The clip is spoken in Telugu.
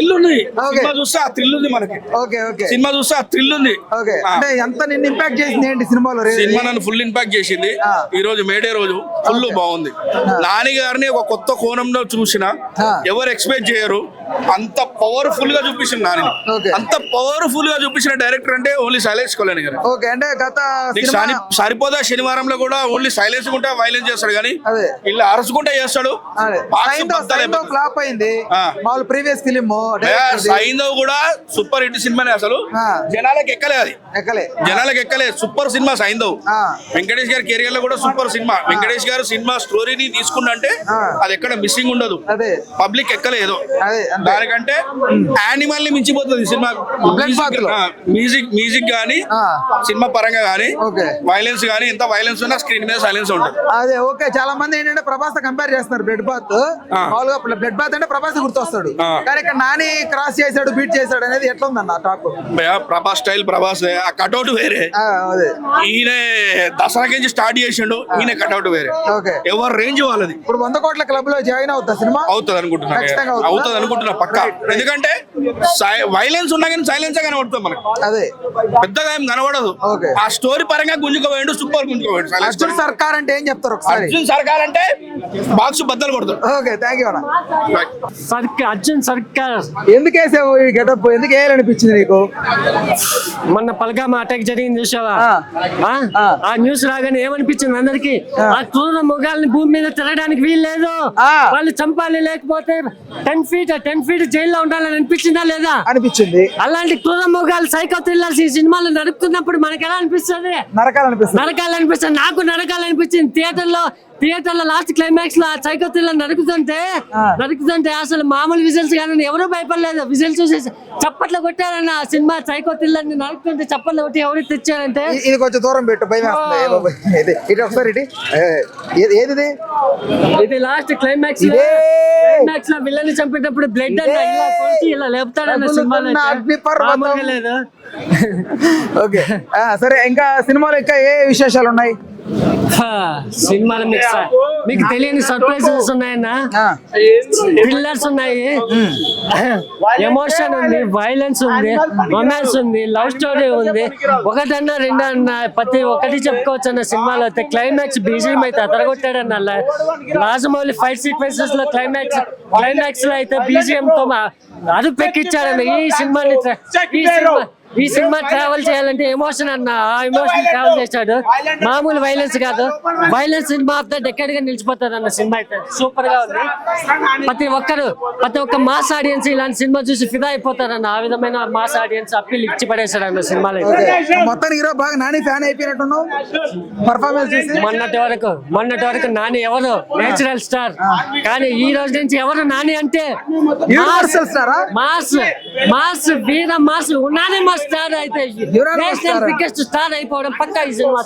థ్రిల్ ఉంది. సినిమా చూస్తే ఆ థ్రిల్ ఉంది మనకి. సినిమా చూస్తే ఆ థ్రిల్ ఉంది. అంటే ఎంత నిన్ను ఇంపాక్ట్ చేసింది ఏంటి సినిమాలో? సినిమా నన్ను ఫుల్ ఇంపాక్ట్ చేసింది. ఈ రోజు మేడే రోజు ఫుల్ బాగుంది. నాని గారిని ఒక కొత్త కోణంలో చూసిన ఎవరు ఎక్స్పెక్ట్ చేయరు. అంత పవర్ఫుల్ గా చూపించిన నాని, అంత పవర్ఫుల్ గా చూపించిన డైరెక్టర్ అంటే ఓన్లీ శైలేష్ కొల్లాని గారు. అంటే గత సరిపోదా శనివారంలో కూడా ఓన్లీ సైలెన్స్ ఉంటే వైలెన్స్ చేస్తాడు కానీ ఇలా అరసుకుంటే చేస్తాడు. ఫ్లాప్ అయింది మామూలు ప్రీవియస్ ఫిలిం. సైందవ్ కూడా సూపర్ హిట్ సినిమానే. అసలు జనాలకు జనాలకు ఎక్కలే. Super cinema Saindhav. వెంకటేష్ గారి కెరియర్ లో కూడా సూపర్ సినిమా. వెంకటేష్ గారు సినిమా స్టోరీని తీసుకున్నంటే అది ఎక్కడ మిస్సింగ్ ఉండదు. పబ్లిక్ ఎక్కలేదు. దానికంటే యానిమల్ ని మించిపోతుంది సినిమా. మ్యూజిక్ గానీ సినిమా పరంగా గానీ వైలెన్స్ గానీ ఎంత వైలెన్స్ ఉన్నా స్క్రీన్ మీద సైలెన్స్ ఉంటుంది. అదే ఓకే. చాలా మంది ఏంటంటే ప్రభాస్ తో కంపేర్ చేస్తున్నారు. బ్లడ్ బాత్ మామూలుగా బ్లడ్ బాత్ అంటే ప్రభాస్ గుర్తొస్తాడు, కానీ ఇక్కడ నాని క్రాస్ చేశాడు, బీట్ చేశాడు అనేది ఎట్లా ఉందన్న టాక్? ప్రభాస్ స్టైల్ ప్రభాస్, ఆ కట్అవుట్ వేరే. ఈయన దసరా నుంచి స్టార్ట్ చేసిండు, ఈయన కట్అవుట్ వేరే. ఎవరు రేంజ్ వాళ్ళది. ఇప్పుడు 100 కోట్ల క్లబ్ లో జాయిన్ అవుతా సినిమా? అవుతుంది అనుకుంటున్నా పక్కా. ఎందుకంటే వైలెన్స్ ఉన్నా కానీ సైలెన్స్ కనబడుతుంది మనకు. అదే పెద్దగా ఏం కనబడదు. ఆ స్టోరీ పరంగా గుంజుకోపోయాడు, సూపర్ గుంజుకోపోయాడు. అర్జున్ సర్కార్ అంటే ఏం చెప్తారు? అర్జున్ సర్కార్ అంటే బాక్స్ బద్దలు కొడతాడు. ఓకే, థ్యాంక్ యూ అన్న. అర్జున్ సర్కార్ ఎందుకు వేసావు ఈ గెటప్? ఎందుకు వేయాలనిపించింది నీకు? మొన్న పల్గామ అటాక్ జరిగింది చూసావా? ఆ న్యూస్ రాగానే ఏమనిపించింది అందరికి? ఆ క్రూర మృగాల్ని భూమి మీద తిరగడానికి వీల్లేదు, వాళ్ళు చంపాలి, లేకపోతే 10 ఫీట్ జైల్లో ఉండాలని అనిపించిందా లేదా? అనిపించింది. అలాంటి క్రూర మృగాలు సైకో థ్రిల్లర్స్ ఈ సినిమాలో నడుపుతున్నప్పుడు మనకి ఎలా అనిపిస్తుంది? నరకాలనిపిస్తుంది. నాకు నరకాలనిపించింది. థియేటర్ లో లాస్ట్ క్లైమాక్స్ లో సైకో థ్రిల్లర్ నడుకుతుంటే అసలు మామూలు విజిల్స్ కానీ ఎవరూ భయపడలేదు. విజిల్స్ చూసి చప్పట్లు కొట్టారన్న. ఆ సినిమా సైకో థ్రిల్లర్ ని నడుపుతుంటే చప్పట్లు కొట్టి ఎవరికి తెచ్చారంటే ఇది కొంచెం దూరం పెట్టు, ఇది లాస్ట్ క్లైమాక్స్ లో విలన్ చంపేటప్పుడు బ్లడ్ ఇలా లేపుతాడన్న సినిమాలో లేదు. ఓకే సరే, ఇంకా సినిమాలో ఇంకా ఏ విశేషాలు ఉన్నాయి? సినిమాలో మీకు తెలియని సర్ప్రైజెస్ ఉన్నాయన్నా. థ్రిల్లర్స్ ఉన్నాయి, ఎమోషన్ ఉంది, వైలెన్స్ ఉంది, రొమాన్స్ ఉంది, లవ్ స్టోరీ ఉంది. ఒకటన్నా రెండన్నా ప్రతి ఒక్కటి చెప్పుకోవచ్చు అన్న. సినిమాలో అయితే క్లైమాక్స్ బీజిఎం అయితే అదరగొట్టాడన్న. రాజమౌళి ఫైట్ సీక్వెన్సెస్ లో క్లైమాక్స్ లో అయితే బీజిఎం తో అదుపు పెక్కిచ్చాడన్న. ఈ సినిమా ట్రావెల్ చేయాలంటే ఎమోషన్ అన్న. ఆ ఎమోషన్ ట్రావెల్ చేశాడు. మామూలు వైలెన్స్ కాదు, violence cinema of the decade గా నిలిచిపోతాడు అన్న. సినిమా అయితే సూపర్ గా ఉంది. ప్రతి ఒక్క మాస్ ఆడియన్స్ ఇలాంటి సినిమా చూసి ఫిదా అయిపోతారన్న. ఆ విధమైన మాస్ ఆడియన్స్ అప్పీల్ ఇచ్చి పడేశాడు అన్న సినిమాలో. మొత్తం హీరో బాగా నాని ఫ్యాన్ అయిపోయినట్టున్నావు పర్ఫార్మెన్స్ చేసి. మొన్నటి వరకు నాని ఎవరు నేచురల్ స్టార్, కానీ ఈ రోజు నుంచి ఎవరు నాని అంటే మాస్ వీర మాస్ ఉన్నానే మాస్ స్టార్ అయితే బిగ్గెస్ట్ స్టార్ అయిపోవడం పక్కా ఈ సినిమా.